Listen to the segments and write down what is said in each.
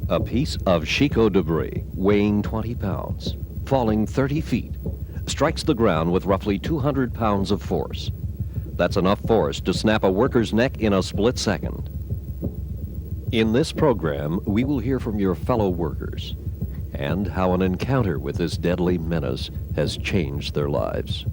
A piece of chicot debris weighing 20 pounds, falling 30 feet, strikes the ground with roughly 200 pounds of force. That's enough force to snap a worker's neck in a split second. In this program, we will hear from your fellow workers and how an encounter with this deadly menace has changed their lives.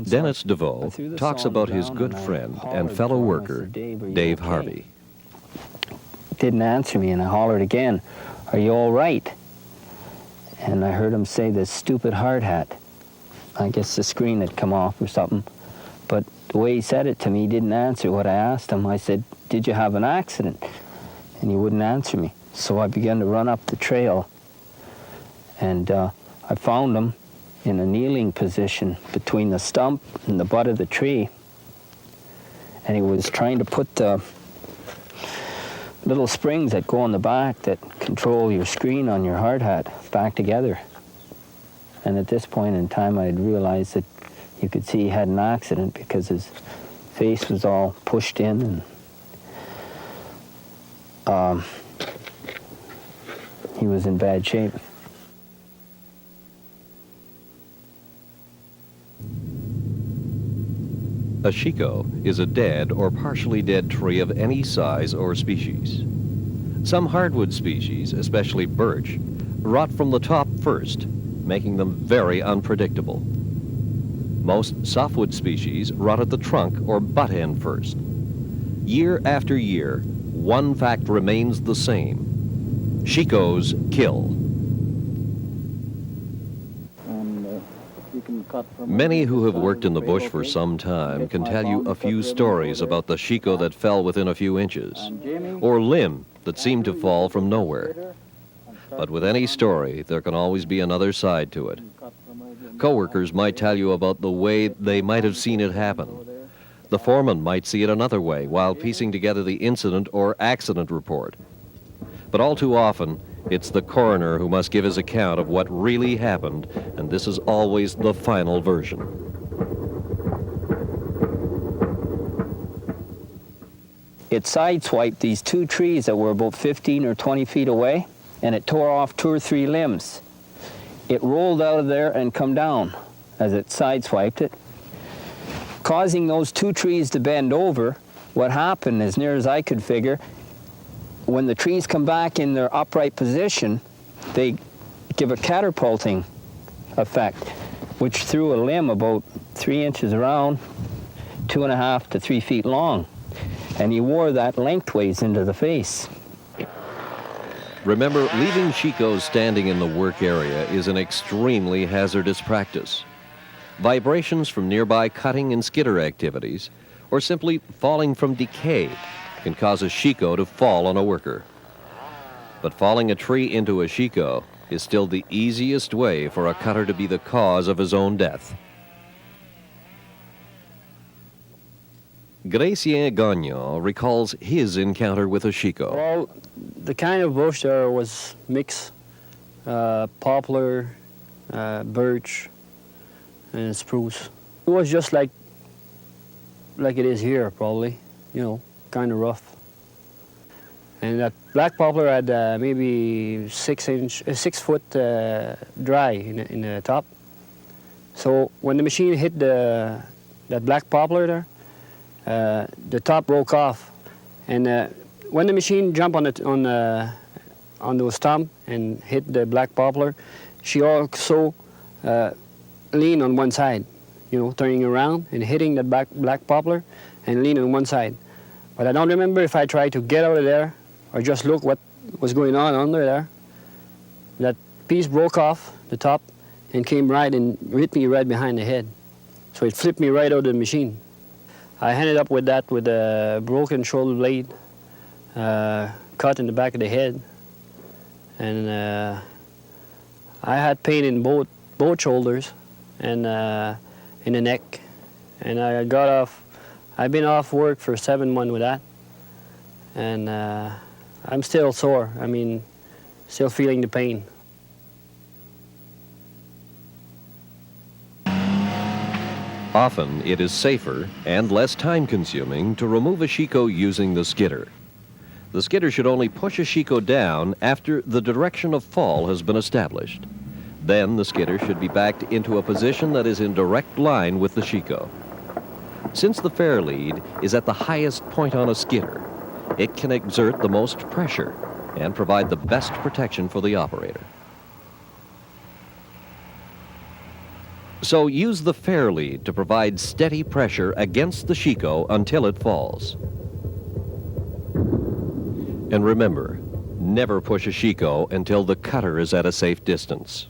Dennis DeVoe talks about his good friend and fellow worker, Dave Harvey. Didn't answer me, and I hollered again, "Are you all right?" And I heard him say, "This stupid hard hat." I guess the screen had come off or something. But the way he said it to me, he didn't answer what I asked him. I said, "Did you have an accident?" And he wouldn't answer me. So I began to run up the trail, and I found him in a kneeling position between the stump and the butt of the tree. And he was trying to put the little springs that go on the back that control your screen on your hard hat back together. And at this point in time, I had realized that you could see he had an accident because his face was all pushed in, and he was in bad shape. A chicot is a dead or partially dead tree of any size or species. Some hardwood species, especially birch, rot from the top first, making them very unpredictable. Most softwood species rot at the trunk or butt end first. Year after year, one fact remains the same: chicots kill. Many who have worked in the bush for some time can tell you a few stories about the chicot that fell within a few inches, or limb that seemed to fall from nowhere. But with any story, there can always be another side to it. Coworkers might tell you about the way they might have seen it happen. The foreman might see it another way while piecing together the incident or accident report. But all too often, it's the coroner who must give his account of what really happened, and this is always the final version. It sideswiped these two trees that were about 15 or 20 feet away, and it tore off 2 or 3 limbs. It rolled out of there and come down as it sideswiped it, causing those 2 trees to bend over. What happened, as near as I could figure, when the trees come back in their upright position, they give a catapulting effect, which threw a limb about 3 inches around, 2.5 to 3 feet long. And he wore that lengthways into the face. Remember, leaving chicots standing in the work area is an extremely hazardous practice. Vibrations from nearby cutting and skidder activities, or simply falling from decay, can cause a chicot to fall on a worker. But falling a tree into a chicot is still the easiest way for a cutter to be the cause of his own death. Grécien Gagnon recalls his encounter with a chicot. Well, the kind of bush there was mixed poplar, birch, and spruce. It was just like it is here, probably, you know, kind of rough. And that black poplar had maybe 6 foot dry in the top. So when the machine hit that black poplar there, the top broke off. And when the machine jumped on those stump and hit the black poplar, she also leaned on one side, you know, turning around and hitting that black poplar and leaning on one side. But I don't remember if I tried to get out of there or just look what was going on under there. That piece broke off the top and came right and hit me right behind the head. So it flipped me right out of the machine. I ended up with a broken shoulder blade, cut in the back of the head, and I had pain in both shoulders and in the neck. And I've been off work for 7 months with that, and I'm still sore. I mean, still feeling the pain. Often, it is safer and less time-consuming to remove a chicot using the skidder. The skidder should only push a chicot down after the direction of fall has been established. Then the skidder should be backed into a position that is in direct line with the chicot. Since the fair lead is at the highest point on a skidder, it can exert the most pressure and provide the best protection for the operator. So use the fair lead to provide steady pressure against the chicot until it falls. And remember, never push a chicot until the cutter is at a safe distance.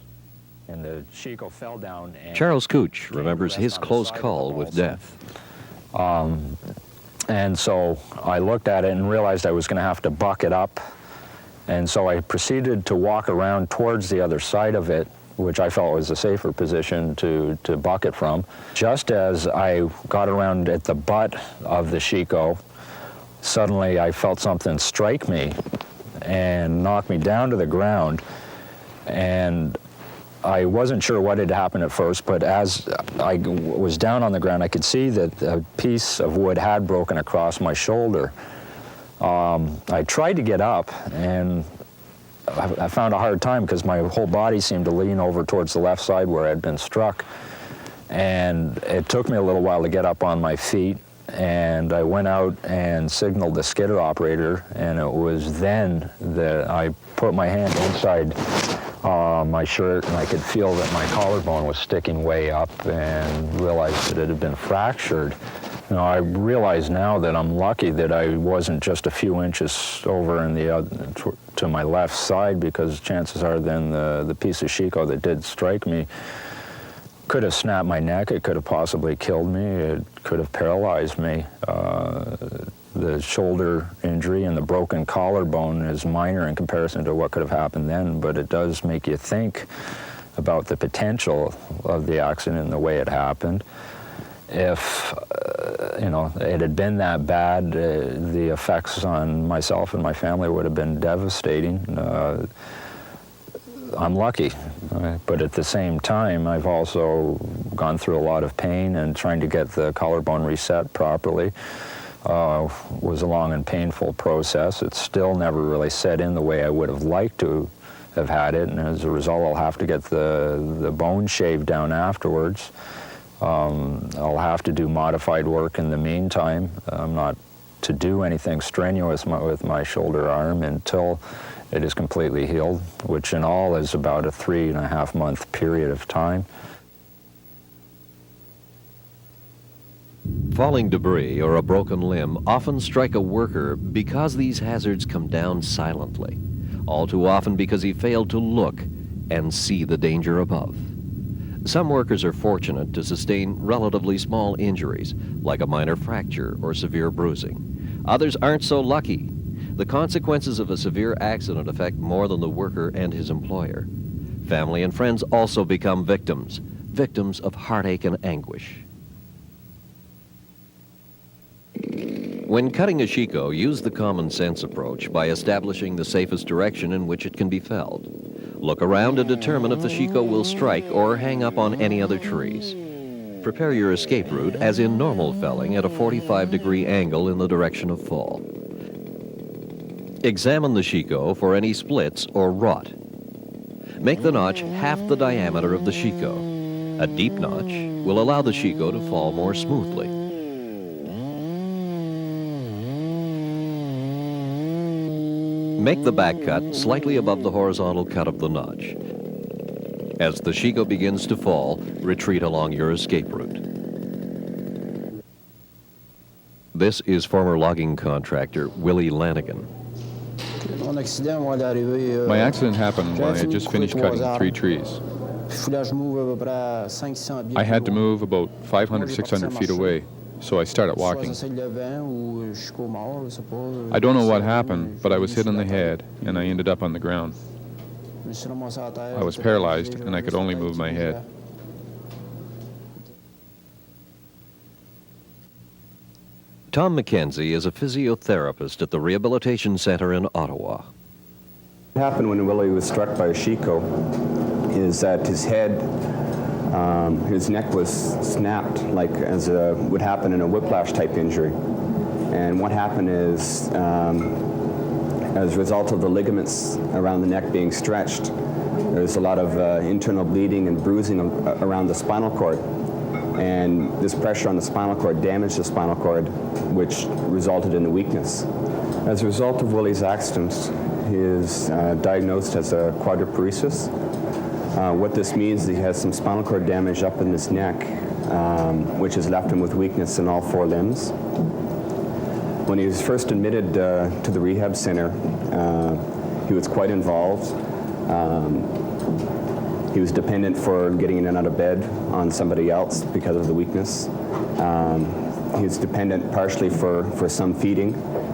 And the chicot fell down. And Charles Cooch remembers his close call with death. And so I looked at it and realized I was going to have to buck it up. And so I proceeded to walk around towards the other side of it, which I felt was a safer position to buck it from. Just as I got around at the butt of the chicot, suddenly I felt something strike me and knock me down to the ground. And I wasn't sure what had happened at first, but as I was down on the ground, I could see that a piece of wood had broken across my shoulder. I tried to get up, and I found a hard time because my whole body seemed to lean over towards the left side where I'd been struck. And it took me a little while to get up on my feet, and I went out and signaled the skidder operator, and it was then that I put my hand inside my shirt, and I could feel that my collarbone was sticking way up, and realized that it had been fractured. You know, I realize now that I'm lucky that I wasn't just a few inches over in the other, to my left side, because chances are then the piece of chicot that did strike me could have snapped my neck. It could have possibly killed me. It could have paralyzed me. The shoulder injury and the broken collarbone is minor in comparison to what could have happened then, but it does make you think about the potential of the accident and the way it happened. If you know, it had been that bad, the effects on myself and my family would have been devastating. I'm lucky, but at the same time, I've also gone through a lot of pain, and trying to get the collarbone reset properly was a long and painful process. It still never really set in the way I would have liked to have had it, and as a result, I'll have to get the bone shaved down afterwards. I'll have to do modified work in the meantime. I'm not to do anything strenuous with my shoulder arm until it is completely healed, which in all is about a 3.5 month period of time. Falling debris or a broken limb often strike a worker because these hazards come down silently, all too often because he failed to look and see the danger above. Some workers are fortunate to sustain relatively small injuries, like a minor fracture or severe bruising. Others aren't so lucky. The consequences of a severe accident affect more than the worker and his employer. Family and friends also become victims of heartache and anguish. When cutting a chicot, use the common sense approach by establishing the safest direction in which it can be felled. Look around to determine if the chicot will strike or hang up on any other trees. Prepare your escape route as in normal felling at a 45-degree angle in the direction of fall. Examine the chicot for any splits or rot. Make the notch half the diameter of the chicot. A deep notch will allow the chicot to fall more smoothly. Make the back cut slightly above the horizontal cut of the notch. As the chicot begins to fall, retreat along your escape route. This is former logging contractor Willie Lanigan. My accident happened when I had just finished cutting 3 trees. I had to move about 500, 600 feet away, so I started walking. I don't know what happened, but I was hit on the head, and I ended up on the ground. I was paralyzed, and I could only move my head. Tom McKenzie is a physiotherapist at the Rehabilitation Center in Ottawa. What happened when Willie was struck by a chicot is that his head His neck was snapped, like as would happen in a whiplash type injury. And what happened is, as a result of the ligaments around the neck being stretched, there's a lot of internal bleeding and bruising around the spinal cord. And this pressure on the spinal cord damaged the spinal cord, which resulted in the weakness. As a result of Willie's accident, he is diagnosed as a quadriparesis. What this means is he has some spinal cord damage up in his neck, which has left him with weakness in all 4 limbs. When he was first admitted to the rehab center, he was quite involved. He was dependent for getting in and out of bed on somebody else because of the weakness. He was dependent partially for some feeding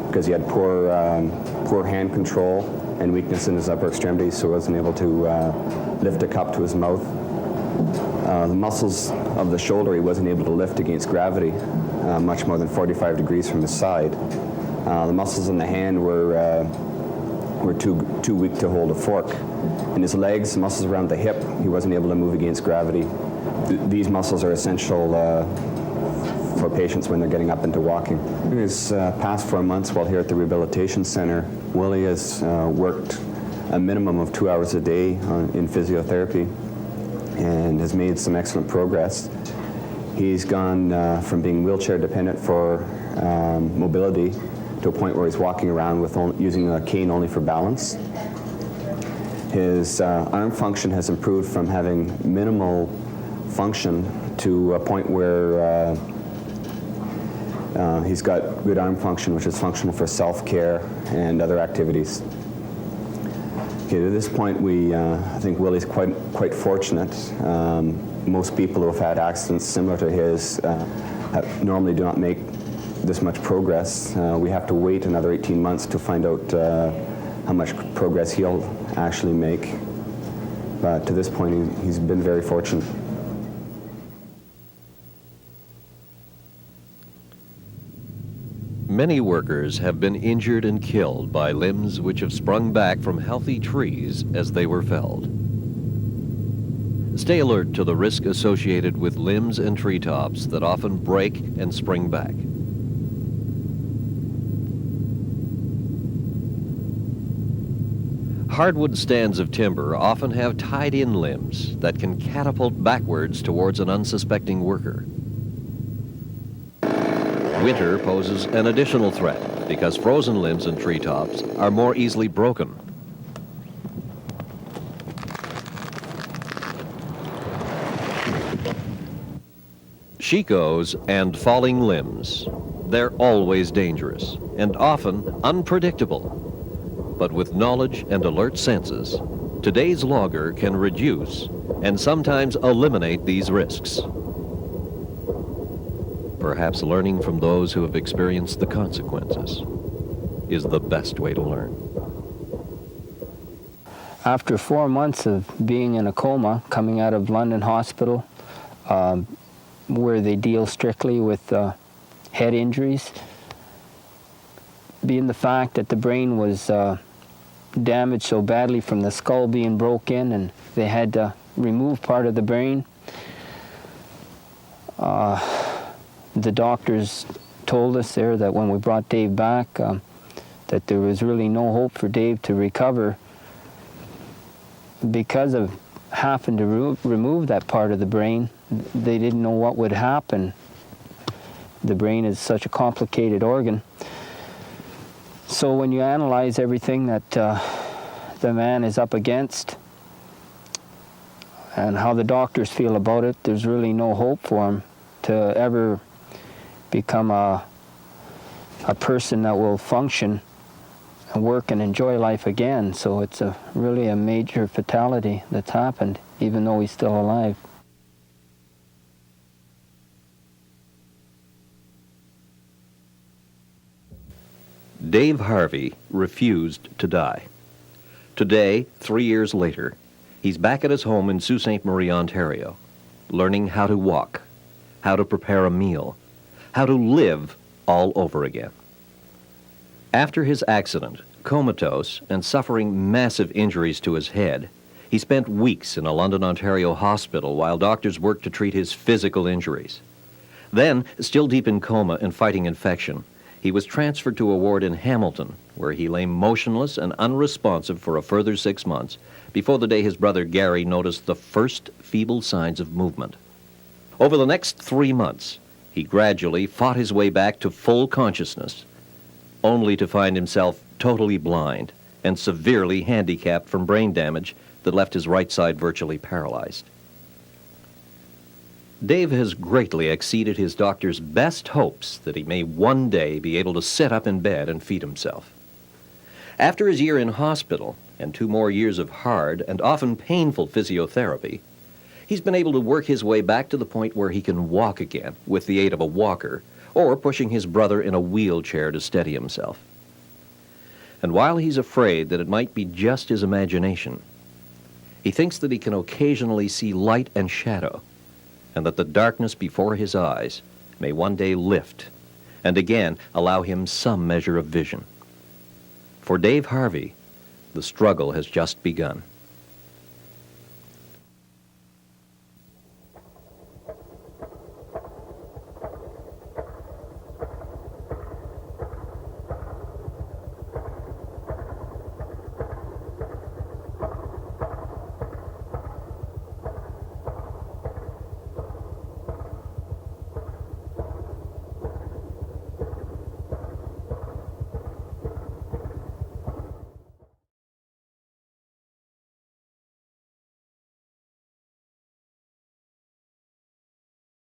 because he had poor hand control and weakness in his upper extremities, so he wasn't able to lift a cup to his mouth. The muscles of the shoulder he wasn't able to lift against gravity much more than 45 degrees from his side. The muscles in the hand were too weak to hold a fork. In his legs, the muscles around the hip, he wasn't able to move against gravity. These muscles are essential for patients when they're getting up into walking. In his past 4 months while here at the rehabilitation center, Willie has worked a minimum of 2 hours a day in physiotherapy and has made some excellent progress. He's gone from being wheelchair dependent for mobility to a point where he's walking around with using a cane only for balance. His arm function has improved from having minimal function to a point where he's got good arm function, which is functional for self-care and other activities. Okay, to this point, I think Willie's quite fortunate. Most people who have had accidents similar to his normally do not make this much progress. We have to wait another 18 months to find out how much progress he'll actually make. But to this point, he's been very fortunate. Many workers have been injured and killed by limbs which have sprung back from healthy trees as they were felled. Stay alert to the risk associated with limbs and treetops that often break and spring back. Hardwood stands of timber often have tied-in limbs that can catapult backwards towards an unsuspecting worker. Winter poses an additional threat because frozen limbs and treetops are more easily broken. Chicots and falling limbs. They're always dangerous and often unpredictable. But with knowledge and alert senses, today's logger can reduce and sometimes eliminate these risks. Perhaps learning from those who have experienced the consequences is the best way to learn. After 4 months of being in a coma, coming out of London Hospital, where they deal strictly with head injuries, being the fact that the brain was damaged so badly from the skull being broken and they had to remove part of the brain, the doctors told us there that when we brought Dave back, that there was really no hope for Dave to recover because of having to remove that part of the brain. They didn't know what would happen. The brain is such a complicated organ. So when you analyze everything that the man is up against and how the doctors feel about it, there's really no hope for him to ever become a person that will function and work and enjoy life again. So it's really a major fatality that's happened, even though he's still alive. Dave Harvey refused to die. Today, 3 years later, he's back at his home in Sault Ste. Marie, Ontario, learning how to walk, how to prepare a meal, how to live all over again. After his accident, comatose and suffering massive injuries to his head, He spent weeks in a London, Ontario hospital while doctors worked to treat his physical injuries. Then, still deep in coma and fighting infection, he was transferred to a ward in Hamilton, where he lay motionless and unresponsive for a further 6 months before the day his brother Gary noticed the first feeble signs of movement. Over the next 3 months, he gradually fought his way back to full consciousness, only to find himself totally blind and severely handicapped from brain damage that left his right side virtually paralyzed. Dave has greatly exceeded his doctor's best hopes that he may one day be able to sit up in bed and feed himself. After his year in hospital and 2 more years of hard and often painful physiotherapy, he's been able to work his way back to the point where he can walk again with the aid of a walker or pushing his brother in a wheelchair to steady himself. And while he's afraid that it might be just his imagination, he thinks that he can occasionally see light and shadow, and that the darkness before his eyes may one day lift and again allow him some measure of vision. For Dave Harvey, the struggle has just begun.